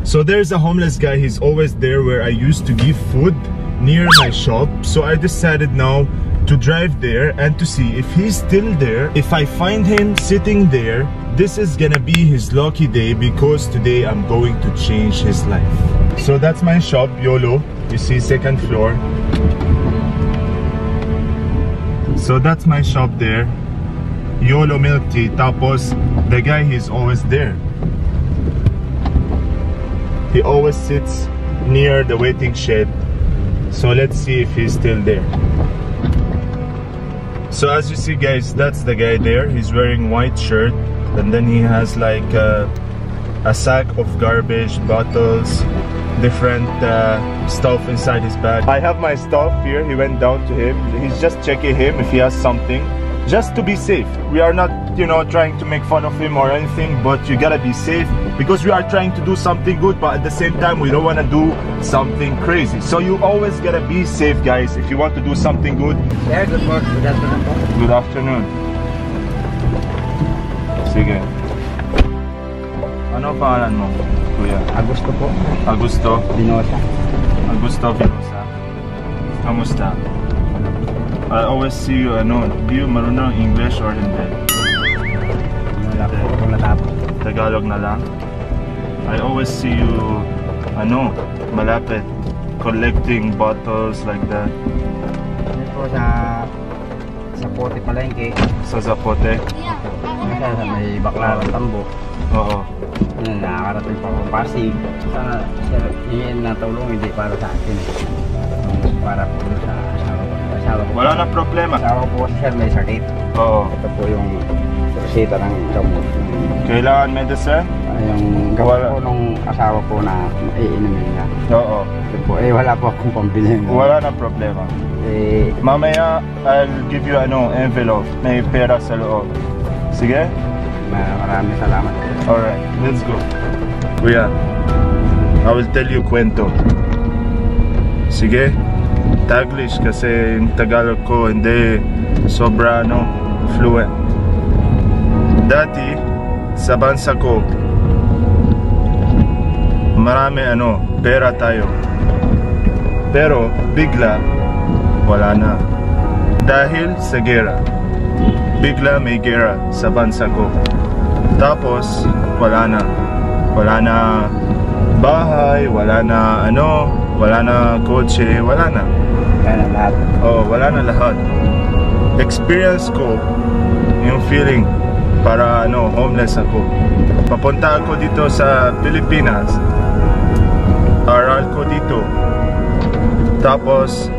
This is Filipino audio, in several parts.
So there's a homeless guy, he's always there where I used to give food near my shop. So I decided now to drive there and to see if he's still there. If I find him sitting there, this is gonna be his lucky day, because today I'm going to change his life. So that's my shop, YOLO. You see, second floor. So that's my shop there, YOLO Milk Tea. Tapos the guy, he's always there. He always sits near the waiting shed. So let's see if he's still there. So as you see guys, that's the guy there. He's wearing white shirt, and then he has like a sack of garbage, bottles, different stuff inside his bag. I have my stuff here. He went down to him. He's just checking him if he has something, just to be safe. We are not, you know, trying to make fun of him or anything, but you gotta be safe, because we are trying to do something good, but at the same time we don't want to do something crazy. So you always gotta be safe guys if you want to do something good. Yeah, good morning. Good afternoon. Good afternoon. Sige. Ano pangalan mo, kuya? Agusto po. Agusto? Vinosa. Agusto Vinosa. Kamusta? I always see you, do you marunong English or hindi? Wala po kung natapos. Tagalog na lang? I always see you, malapit, collecting bottles like that. Yan po sa Zapote palengke. Sa Zapote? Kasi may Baclaran Tambo. Oo. Yan, nakakarating pa akong Pasig. Sana sir, hingin na tulong, hindi para sa akin. Para po sa asawa ko. Wala na problema. Asawa ko po kasi sir may sakit. Oo. Ito po yung resita ng gamot. Kailangan medicine? Yung gamot po nung asawa ko na iinumin niya. Oo. Ito po, wala po akong pambili. Wala na problema. Mamaya, I'll give you envelope. May pera sa loob. Sige? Maraming salamat. Alright, let's go. Kuya, I will tell you kwento. Sige? Taglish kasi yung Tagalog ko hindi sobra fluent. Dati sa bansa ko marami pera tayo, pero bigla wala na dahil sa gera. Bigla may gera sa bansa ko, tapos wala na bahay, wala na kotse, wala na lahat. Oh, wala na lahat. Experience ko yung feeling para homeless ako. Papunta ako dito sa Pilipinas, aral ko dito, tapos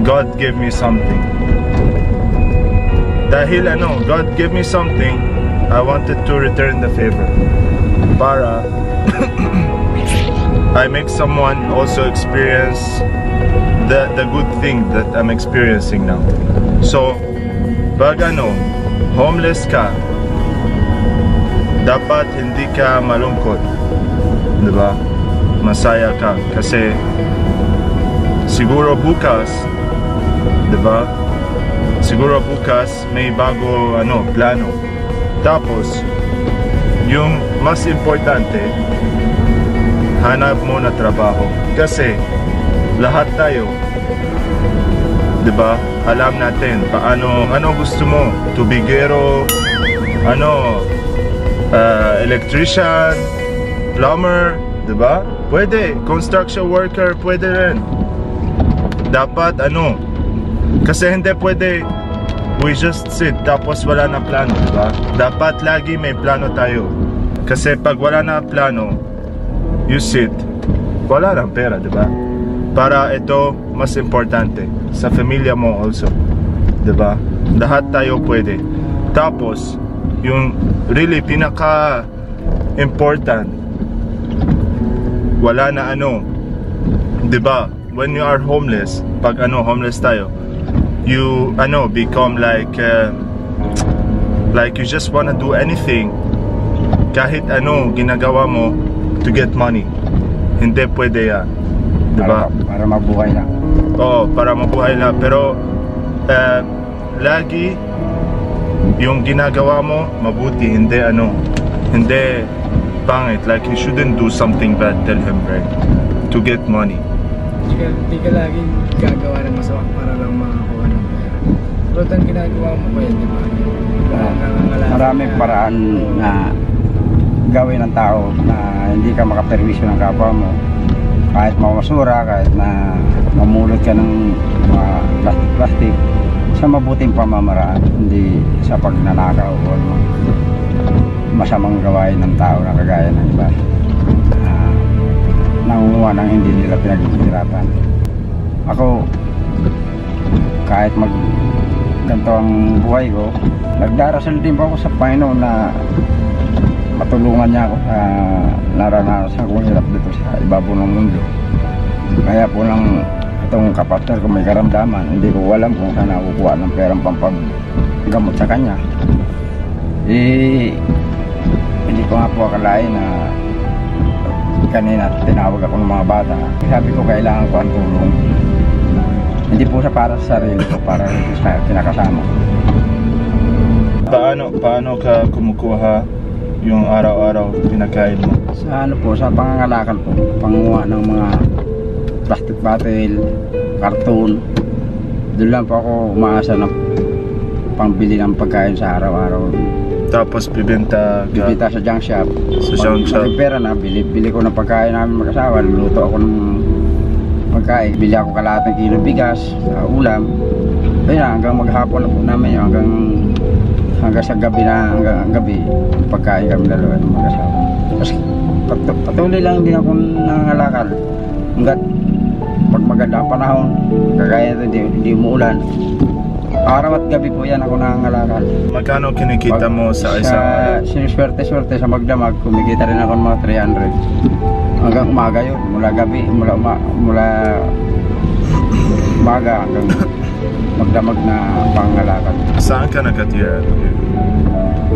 God gave me something. Dahil God gave me something, I wanted to return the favor para I make someone also experience the good thing that I'm experiencing now. So pag homeless ka, dapat hindi ka malungkot, diba? Masaya ka kasi siguro bukas, diba? Siguro bukas may bago plano. Tapos yung mas importante, hanap mo na trabaho, kasi lahat tayo, diba, alam natin paano, gusto mo, tubigero, electrician, plumber, diba? Pwede, construction worker, pwede rin. Dapat kasi hindi pwede we just sit tapos wala na plano, diba? Dapat lagi may plano tayo, kasi pag wala na plano, you sit, wala lang pera, diba? Para ito mas importante sa pamilya mo also, diba? Lahat tayo pwede. Tapos yung really pinaka important, wala na diba? When you are homeless, pag homeless tayo, you become like you just wanna do anything, kahit ginagawa mo to get money. Hindi pwede yan, diba? Para mabuhay lang. Oo, para mabuhay lang. Pero lagi yung ginagawa mo mabuti, hindi Pangit, like you shouldn't do something bad, tell him, right? To get money. Hindi ka laging gagawa ng masama para lang makakuha ng pera. Pero ang ginagawa mo ba yun, di ba? Maraming paraan na gawin ng tao na hindi ka makaperwisyo ng kapwa mo. Kahit mamasura, kahit na mamulot ka ng mga plastic-plastic sa mabuting pamamaraan, hindi sa pagnanakaw o masamang gawain ng tao na kagaya ng iba. Nangunguha ng hindi nila pinaghihirapan. Ako, kahit ganito ang buhay ko, nagdarasal din po ako sa Panginoon na matulungan niya ako sa naranasan kong hirap dito sa ibabaw ng mundo. Kaya po lang itong kapatid ko may karamdaman, hindi ko alam kung saan nakukuha ng perang pampagamot sa kanya. Hindi ko nga po akalain na kanina tinawag ako ng mga bata. Sabi ko kailangan ko ang tulong. Hindi po sa para sa sarili ko, para sa kinakasama ko. Paano ka kumukuha yung araw-araw pinakain mo? Sa sa pangangalakal po, panguha ng mga plastic bottle, karton. Doon lang po ako umaasa ng pangbili ng pagkain sa araw-araw. Tapos bibenta sa junk shop. Sa junk shop. Pag pera na, bili ko ng pagkain namin mag-asawa. Luluto ako ng pagkain. Bili ako kalahating kilo bigas, ulam. Ayun hanggang maghapon na po namin yun. Hanggang sa gabi hanggang gabi. Pagkain kami dalawa ng mag-asawa. Tapos patuloy lang din ako nangangalakal. Hanggat pag maganda ang panahon, kagaya ito hindi umuulan. Araw at gabi po yan ako nangangalakal. Magkano kinikita mo sa isang? Siniswerte-swerte sa magdamag, kumikita rin ako ng mga 300. Hanggang umaga yun, mula gabi, mula umaga hanggang magdamag na pangangalakal. Saan ka nakatira?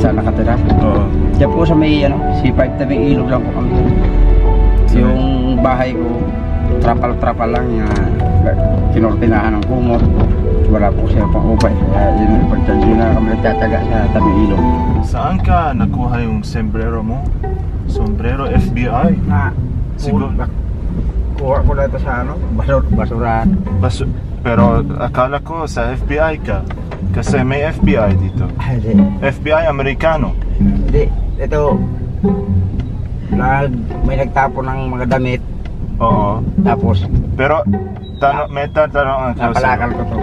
Saan nakatira? Oo. Diyan po sa may C5 tabing ilog lang po kami. Yung bahay ko, trapal-trapal lang kinortinahan ng kumot. Wala po siya pang upay. Kaya yun na kami nagtataga sa tabing ilog. Saan ka nakuha yung sombrero mo? Sombrero FBI? Siguro. Kuha ko na ito sa basurahan. Pero akala ko sa FBI ka. Kasi may FBI dito. FBI Amerikano. Hindi. Ito, may nagtapo ng mga damit. Oo. Tapos, pero may tanong ako. napalakal ko ito.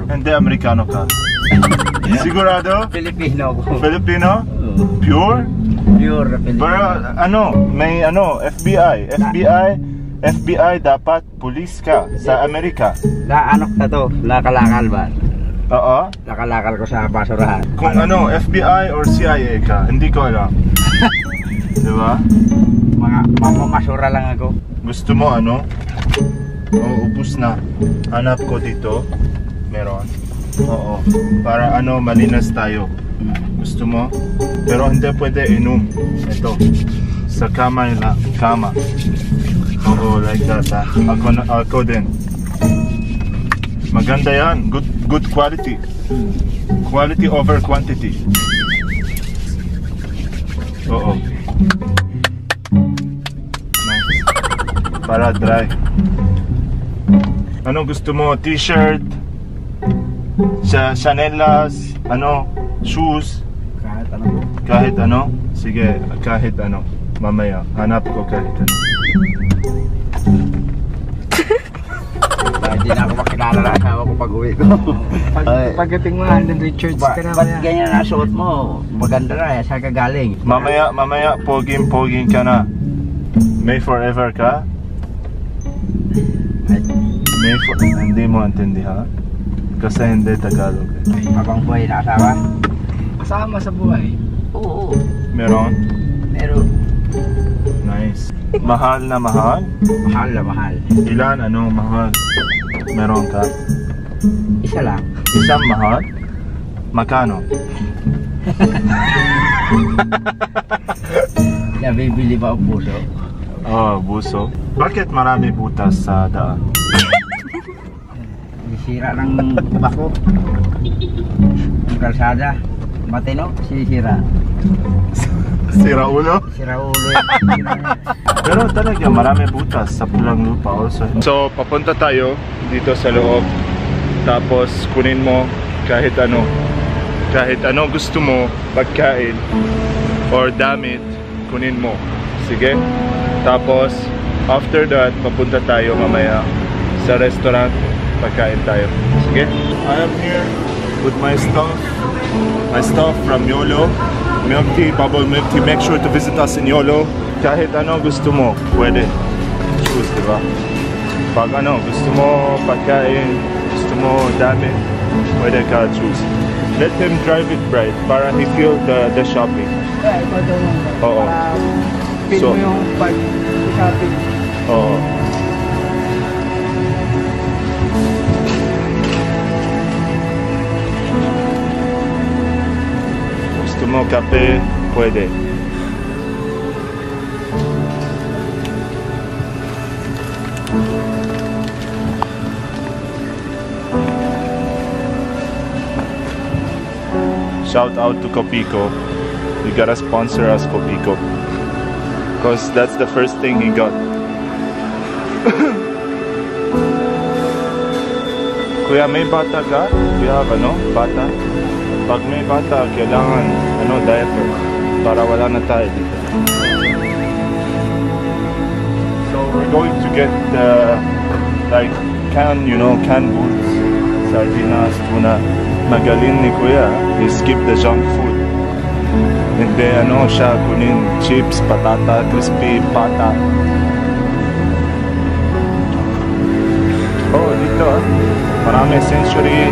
Hindi Amerikano ka. Sigurado? Filipino ko. Filipino? Pure? Pure Filipino. Pero may FBI. FBI dapat pulis ka sa Amerika. Nakalakal ba? Oo. Nakalakal ko sa basurahan. Kung FBI or CIA ka, hindi ko alam. Diba? Mga mamamasura lang ako. Gusto mo ubus na. Hanap ko dito. Meron. Oo. Para malinas tayo. Gusto mo? Pero hindi pwede inom. Ito. Sa kama na. Kama. Oo, like that. Ako din. Maganda yan. Good quality. Quality over quantity. Oo. Nice. Para dry. Ano gusto mo? T-shirt? Chanelas? Shoes? Kahit ano? Sige, kahit ano. Mamaya, hanap ko kahit ano. Hindi na ako makilala na asawa ko pag uwi ko. Pagdating mo, Alden Richards ka na. Ba't ganyan na suot mo? Maganda na, saan ka galing? Mamaya, poging ka na. May forever ka? Hindi mo antindi ha? Kasi hindi Tagalog eh. Habang buhay na asawa? Kasama sa buhay. Oo. Meron? Meron. Nice. Mahal na mahal? Mahal na mahal. Ilan? Mahal? Meron ka? Isa lang. Isang mahal? Magkano? Nabibili ba ang puso? Buso. Bakit marami butas sa daan? Sira ng bako. Ang kalsada. Matino, sisira. Sira ulo. Sira ulo. Pero talaga marami butas sa pulang lupa also. So papunta tayo dito sa loob. Tapos kunin mo kahit ano gusto mo, pagkain or damit, kunin mo. Sige. Tapos after that papunta tayo mamaya sa restaurant, pagkain tayo. Sige. I am here with my stuff from YOLO. Milk tea, bubble milk tea. Make sure to visit us in YOLO. Kahit ano gusto mo, pwede. Choose, diba? Pag ano, gusto mo pagkain, gusto mo damit, pwede ka choose. Let him drive it right para he feel the shopping. Kaya ikaw daw mo. Oo. Feel So- mo yung pag-shopping. Oo. Gusto mo kape, pwede. Shout out to Copico. You gotta sponsor us, Copico. Because that's the first thing he got. Kuya, may bata ka? We have bata? Pag may bata, kailangan diaper para wala na tayo dito. So we're going to get canned goods, sardinas, tuna. Magaling ni Kuya, he skip the junk food. Hindi siya kunin chips, patata, crispy, pata. Oh, dito marami century,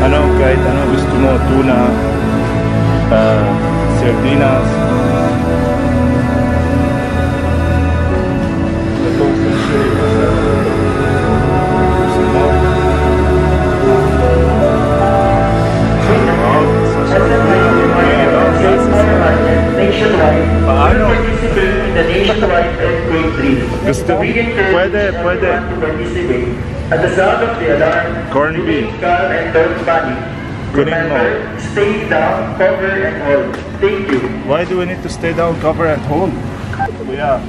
kahit gusto mo, tuna, sardinas. Ito, century, gusto mo. Paano? Gusto mo? Pwede. At the sound of the alarm, Corn beef. calm and don't panic. Kunin mo. Remember, stay down, cover and hold. Thank you. Why do we need to stay down, cover and hold? Kuya,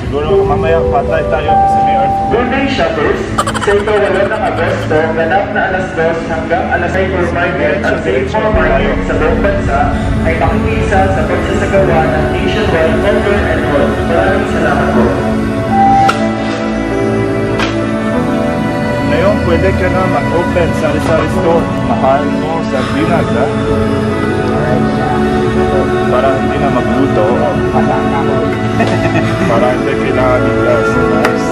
siguro mamaya patay tayo kasi may earthquake. Good day, shoppers. Sa ikaw-8 ng Agosto, ganap na alas 2 hanggang alas 5 for market at safe for market sa buong bansa ay makikisa sa pagsasagawa ng nationwide cover and hold. Maraming salamat po. Ngayon, pwede ka na mag-open sari-sari store. Mahal mo sardinas, ha? Para hindi na magluto. Para hindi kailangan i-glass. Nice.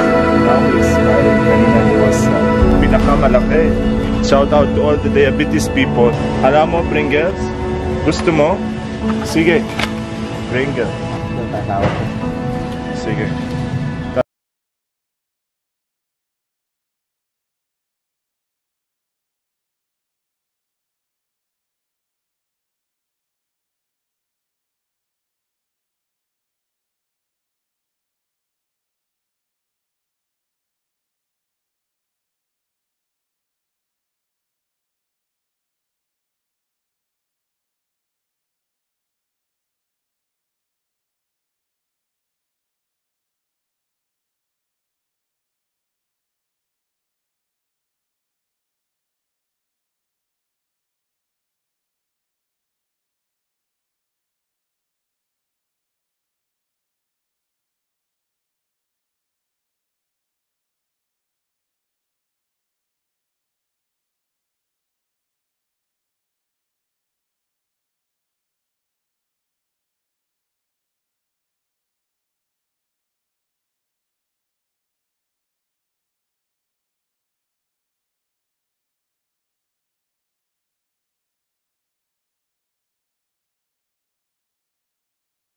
Now it's smiling. Kanina he was pinakamalaki. Shout out to all the diabetes people. Alam mo, Pringles? Gusto mo? Sige. Pringles. Sige.